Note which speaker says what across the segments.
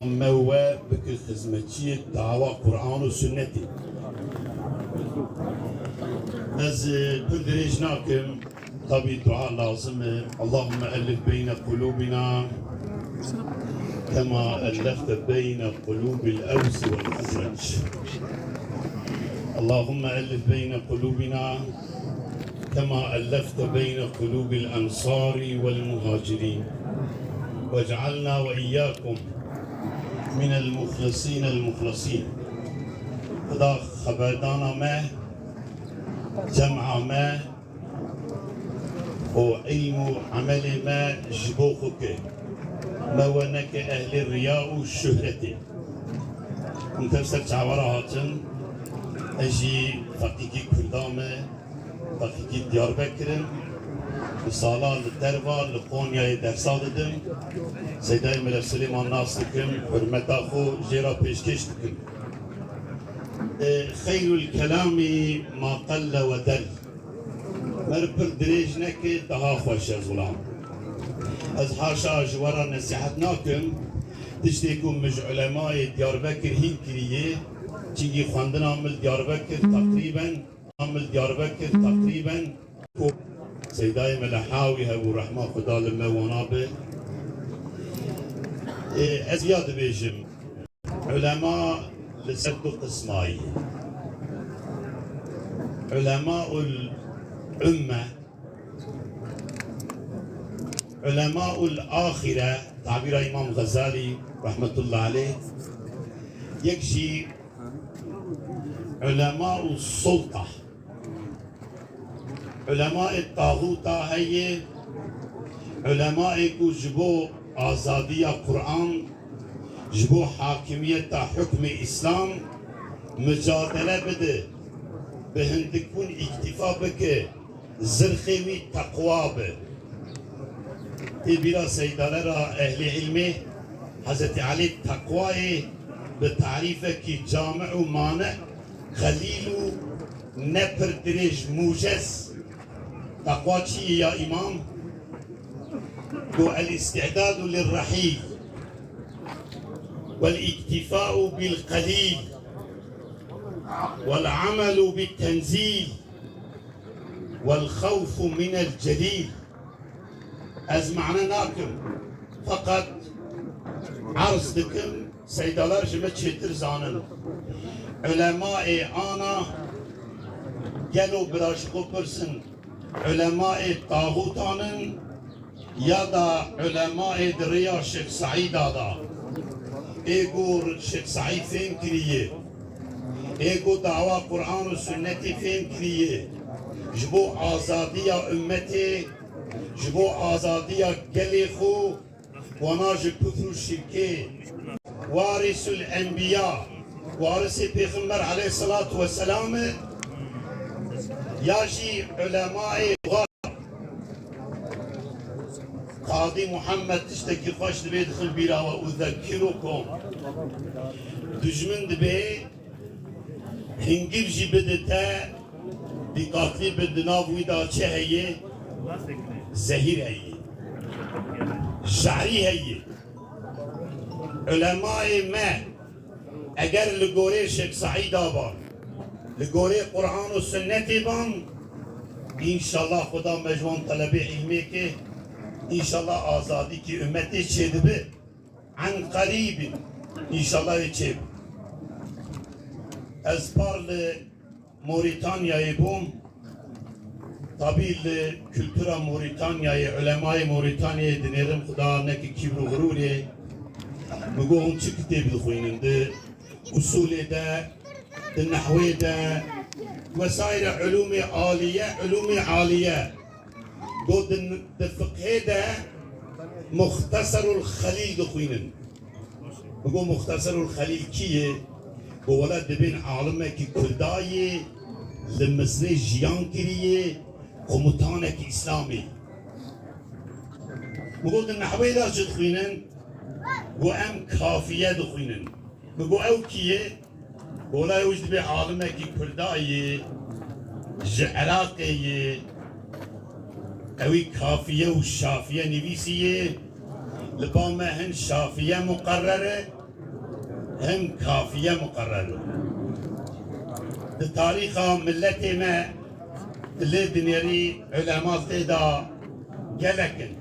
Speaker 1: موه بك خدمتي دعوة قرآن وسنة از بدرجناكم طبي دعاء لازم اللهم ألف بين قلوبنا كما ألفت بين قلوب الأوس والخزرج. اللهم ألف بين قلوبنا كما ألفت بين قلوب الأنصار والمهاجرين، واجعلنا وإياكم من المخلصين المخلصين. خدا خبردانا ما جمع ما وعلم عمل ما جبوخك ما ونك أهل الرياء والشهرة. متفسر شعوراتن أجي فقيكي كردامة فقيكي ديار بكرم رسالة للدربة لقونيا درسات دم سيداي ملك سليمان ناس دكم حرمت أخو جيرا بيشكش دكم. خير الكلام ما قل ودل مربر دريجنك دها خوش ظلام. از حاشا جوارا نصيحتناكم تشتيكم مج علماء ديار بكر هين كريه چنگي خواندن عمل ديار بكر تقريبا سيداي ملحاوي هبو رحمة خدا لما ونابه. ازياد بيجم علماء لسد قسماي، علماء الأمة، علماء الآخرة تعبير إمام غزالي رحمة الله عليه، يكشي علماء السلطة، علماء الطاغوت هي علماء كو جبو آزادية قرآن، جبو حاكمية حكم إسلام مجادلة بده بهندكون اكتفاء بك زرخوي تقوى به. تبيرا سيدانا را أهل علمه حضرت علي تقوى بتعريفه كي جامع ومانع خليل نبر دريج موجز. تقوى شيء يا إمام؟ هو الاستعداد للرحيل والاكتفاء بالقليل والعمل بالتنزيل والخوف من الجليل. از معناناكم فقط عرض دكم سيدالار جمع چهتر زانن علماء آنا گلو براشقو پرسن علماء طاغوتانن یا دا علماء دریا شیخ سعید دا ایگو شیخ سعید فهم کریه، ایگو دعوی قرآن و سنتی فهم کریه جبو آزادی امتی، جبو آزادی گلی خو وناج کفر شرکه وارث الانبیاء وارث پیغمبر علیه الصلاة والسلام یاجی علماء قاضي محمد تشتكي خوش دبي دخل بيرا وأذكركم دجمن دبي هنجيب جي بدتا دقاتلي بدناف ويدا چه هي زهير هي شعري هي علماء ما اگر لغوري شيخ سعيد آبان لغوري قرآن و سنت بان ان شاء الله خدا مجوان طلبي علمي که إن شاء الله آزادي كي أمتي تشيدبه عن قريب إن شاء الله يتشيب. أزبار لموريتانيا يبوم طبيل لكولتورا موريتانيا علماء موريتانيا دنيرم خدا نكي كبر وغروري مقوهم چه كتاب الخوينن ده أصول ده النحوي ده وسائر علوم عالية قد الفقه ده مختصر الخليل دخوينن. بقول مختصر الخليل كيه؟ بولد بين عالمه كي كرداي لمصر جيان كريه قمتانك إسلامي. بقول النحوي ده شو دخوينن؟ بقول أم كافية دخوينن. بقول أو كيه؟ بولا يوجد بين عالمه كي كرداي عراقي اوی کافیه و شافیه نویسیه لبامه هن شافیه مقرره هم كافية مقررة التاريخ ملتي ما اللي دنيري علماء تدا جلكن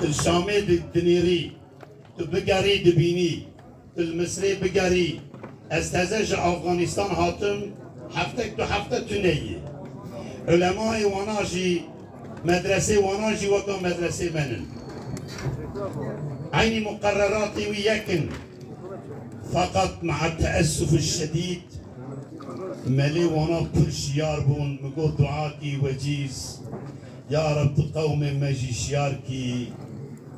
Speaker 1: الشامي دنيري بقاري دبيني المصري بقاري استهزج افغانستان هاتم حفتك تو حفتة تنية علماء واناجي مدرسة واناجي وكا مدرسة منن عيني مقرراتي وياكن فقط مع التأسف الشديد ملي وانا كل شيار بون مقول دعاكي وجيز يا رب تقوم ماجي شياركي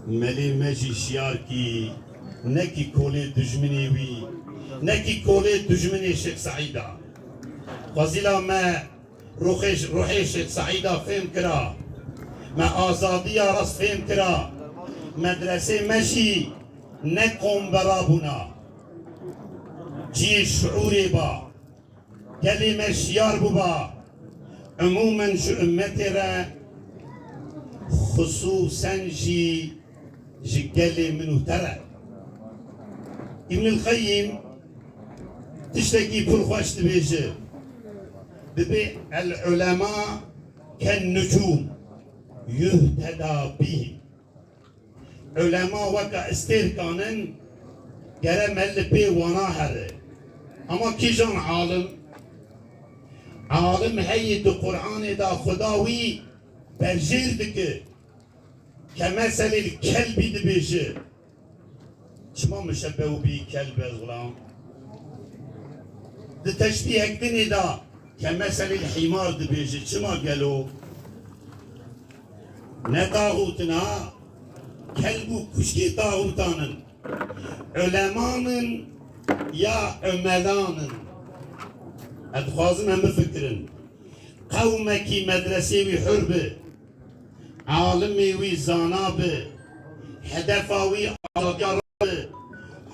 Speaker 1: ملي ماجي شياركي نكي كولي دجمني وي نكي كولي دجمني شيخ سعيدة فضيلة ما روحي شيخ سعيدة فهم كرا ما آزادية راس فهم كرا مدرسة ماشي نقوم برابنا جي شعوري با كلمة شيار ببا عموما شو امتي را خصوصا جي قال منو ترى ابن القيم تشتكي كل خوش تبيجي ببي العلماء كالنجوم يهتدى بهم علماء وكا استيركانن قرم اللي وناهر اما كيجان عالم هيد القرآن دا خداوي برجيردك كمثل الكلب دبيجي شما مشبهو بي كلب غلام ده تشبيه اكدني دا كمثل الحمار دبيجي شما قالوا نتاغوتنا كلبو كشكي طاغوتانن علمان يا عملان ادخوازم هم فكرن قومكي مدرسي وحربه عالمي وزانابه هدفاوي أجرب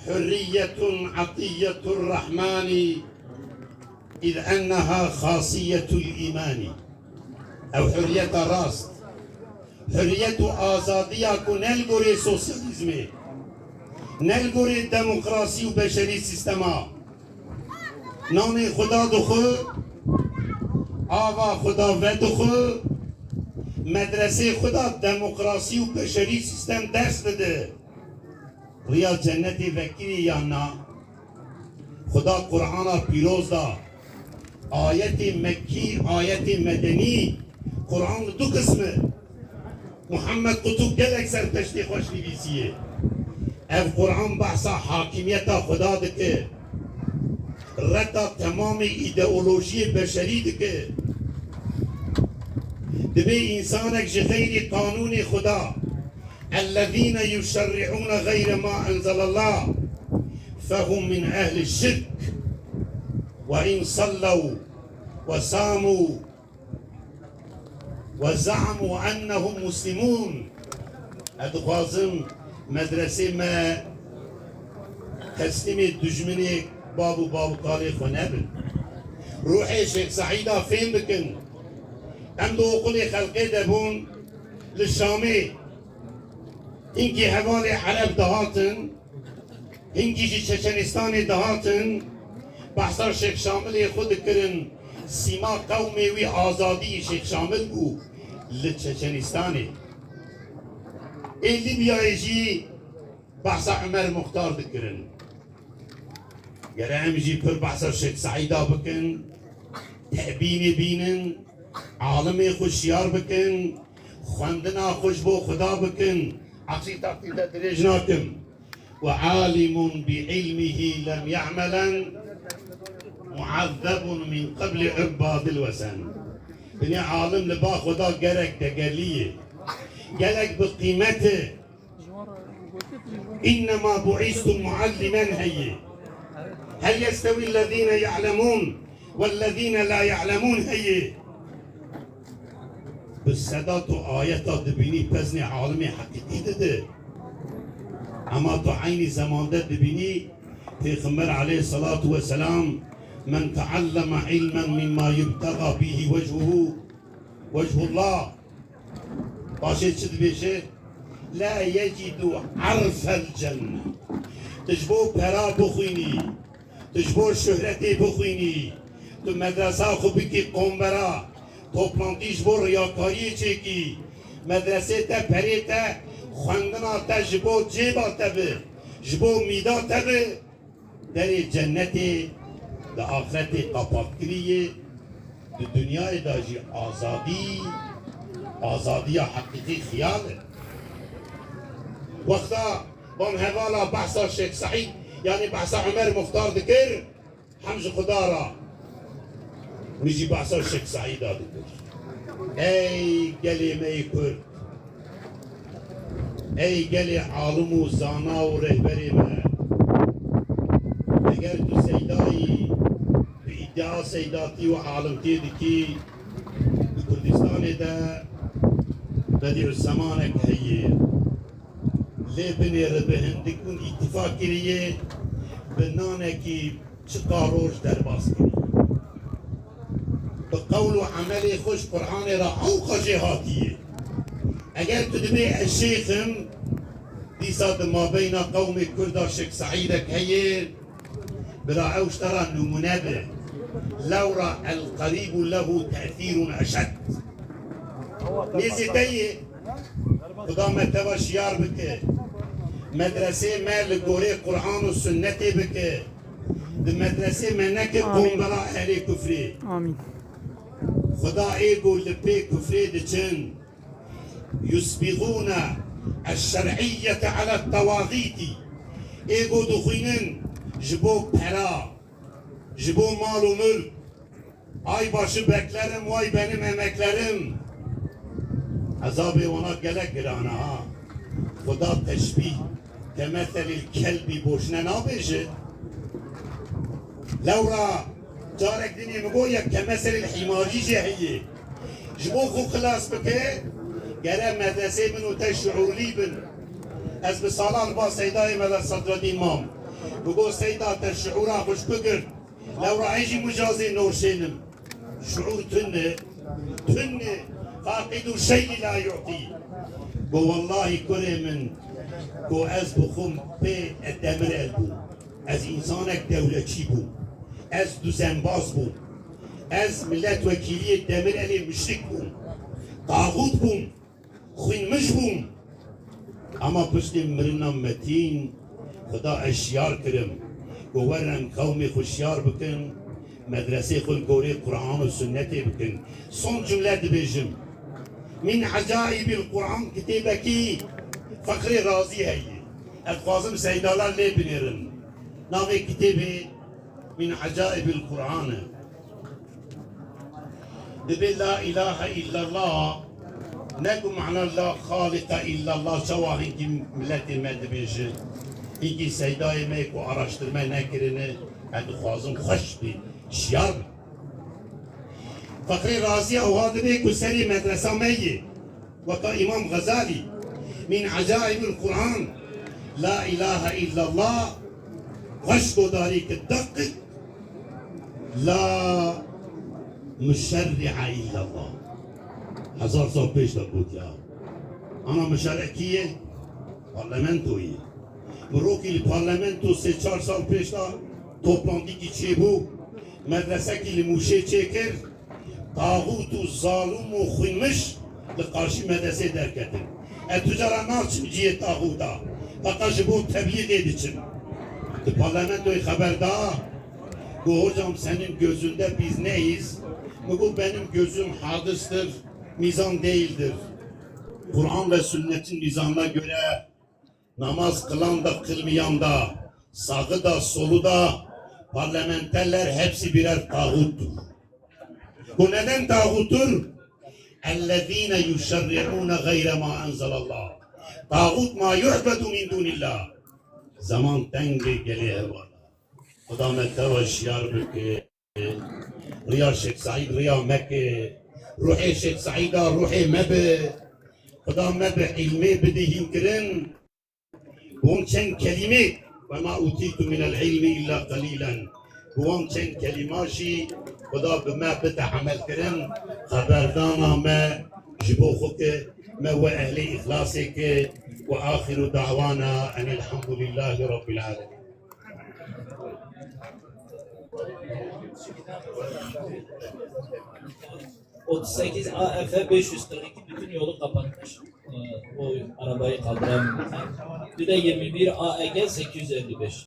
Speaker 1: حرية عطية الرحمن إذ أنها خاصية الإيمان أو حرية راست حرية آزادية نلقوري سوسياليزمي نلقوري ديمقراطي وبشري سيستما نامي خدا دخو آوا خدا ودخو مدرسه خدا ديمقراطي وبشري سيستم درس بده ريا جنتي وكيلي يانا خدا قرآن پیروز دا آيات مكي آيات مدني قرآن دو قسمه محمد قطب قال اكثر تشتي خوش نبيسيه اف قرآن بحثا حاكمية خدا دكه رتا تمام ایدئولوژی بشری دکه دبي إنسانك جغير قانون خدا الذين يشرعون غير ما أنزل الله فهم من أهل الشرك وإن صلوا وصاموا وزعموا أنهم مسلمون أدخوازم مدرسة ما تسليم الدجمني بابو طارق ونبل روحي شيخ سعيدة فين بكن ام دو قولي خلقي دبون للشامي هنگي حوالي حلب دهاتن هنگي جي چچنستان دهاتن بحثار شيخ شامل خود کرن سيما قومي وي آزادي شيخ شامل بو لچچنستاني اللي بياجي بحث عمر مختار دكرن يرام جي پر بحثار شيخ سعيدة بكن تأبيني بينن عالمي خوشيار بكن خواندنا خوش بو خدا بكن عقصي تاقتي درجناكم وعالم بعلمه لم يعملا معذب من قبل عباد الوثن بني عالم لبا خدا قالك تقاليه قالك بقيمته إنما بعثت معلما هي هل يستوي الذين يعلمون والذين لا يعلمون هي بالسادات آيات دبيني بزني عالمي حقيقي ده اما تو عيني زمان ده دبيني پیغمبر عليه الصلاة والسلام من تعلم علما مما يبتغى به وجه الله باشي تشد بيشي لا يجد عرف الجنة تجبو پرا بخوینی تجبو شهرتی بخوینی تو مدرسه خوبی که قنبرا توپلانتی جبو ریاکاری چکی مدرسه تا پری تا خواندنا تا جبو جیبا تا به جبو میدا تا به در جنتی در آخرت قاپاک کریه در دنیای داجی آزادی حقیقی خیاله وقتا بام حوالا بحثا شیخ سعید یعنی بحثا عمر مختار دکر حمز خدا را میجی بحثا شیخ سعید دکر ای گلیمه کرد ای گلی عالم و زانا و رهبری من اگر تو سیدایی به ادعا سیداتی و عالمتی دکی کردستان ده بدیع الزمانک هیه لبنی ربه هندکون اتفاق کریه بنانکی چقا روش در باز کریه بقول و عمل خوش قرآن را اوقا جهاتیه اگر تو دبی الشیخم دیسا ما بین قوم کرد شیخ سعیدک هیه برا اوش ترى نمونه به لورا القريب له تأثير أشد نيزي تيه خدا متوا شيار بك مدرسة ما لقوري قرآن والسنة بك المدرسة ما نك قنبرا أهل كفري
Speaker 2: آمين
Speaker 1: خدا إيقو لبي كفري دچن يسبغون الشرعية على الطواغيت إيقو دخينن جبو پرا جبو مال و ملک ay başı beklerim vay benim emeklerim azab-ı ona gelek girana ha Kuda teşbih kemethelil kelbi boşuna ne beşi levra carek dini mi goya kemethelil himari cehiye jbo khu klas bike gere medrese min u teş'urli bin ez bi salan ba seydai mele sadradin mam بقول سيدات الشعور خوش بقر لو رايجي مجازي نورشينم شعور تنه فاقد شيء لا يعطي بو والله كره من بو از بخم بي الدمر البو از انسانك دولتشي بو از دوزنباز بو از ملت وكيلية الدمر الي مشرك بو طاغوت بو خوين مش بو اما پشت مرنا متين خدا اشیار کرم گوورن قومی خوشیار بکن مدرسه خود گوری قرآن و سنت بکن son cümle dibêjim min acaibil Kur'an kitêbekî Fakrî Razî heye ez xwazim seydalar lê binêrin navê kitêbê min acaibil Kur'an dibe la ilahe illallah neku ma'na la khaliqa illallah çawahin ki milletê me dibêje İki seydayı meyku araştırma nekirini hadi xwazim xoş bi şiyar Fakrî Razî awad meyku serî medresa meyi weka İmam Gazali min acaibil Kur'an la ilahe illallah xoş godarî ki dakik la müşerri'a illallah Hazar sal pêş de got ya ana müşerrekiye parlamentoyê Buroki parlamento 3-4 sal peşta toplantı ki çebu medrese ki limuşe çeker tağutu zalim u khuymuş li karşı medrese derketin tücara naçım ciye tağuta fakat bu tebliğ ediçim parlamentoyu haberde bu hocam senin gözünde biz neyiz bu benim gözüm hadistir mizan değildir Kur'an ve sünnetin mizanına göre namaz kılan da kılmayan da, sağı da solu da, parlamenterler hepsi birer tağuttur. Bu neden tağuttur? اَلَّذ۪ينَ يُشَرِّعُونَ غَيْرَ مَا اَنْزَلَ اللّٰهِ Tağut ma yu'bedu min dunillah. Zaman tenge geliyor bana. Kıdamette ve şiar büke. Riya Şeyh Said, Riya Mekke. Ruhi Şeyh Said'a, Ruhi Mebe. Kıdamette ilmi bidihin kirin. Bunun çen kelime ve ma utitu minel ilmi illa qalilan. Bunun çen kelimaşi Kuda bime bide amel kirin. Haberdana me jibo xuke me ve ehli ihlasike ve ahiru da'vana enilhamdülillahi rabbil alemin.
Speaker 2: 38 AF 542 bütün yolu kapatmış. O arabayı kaldıran. Bir de 21 AEG 855.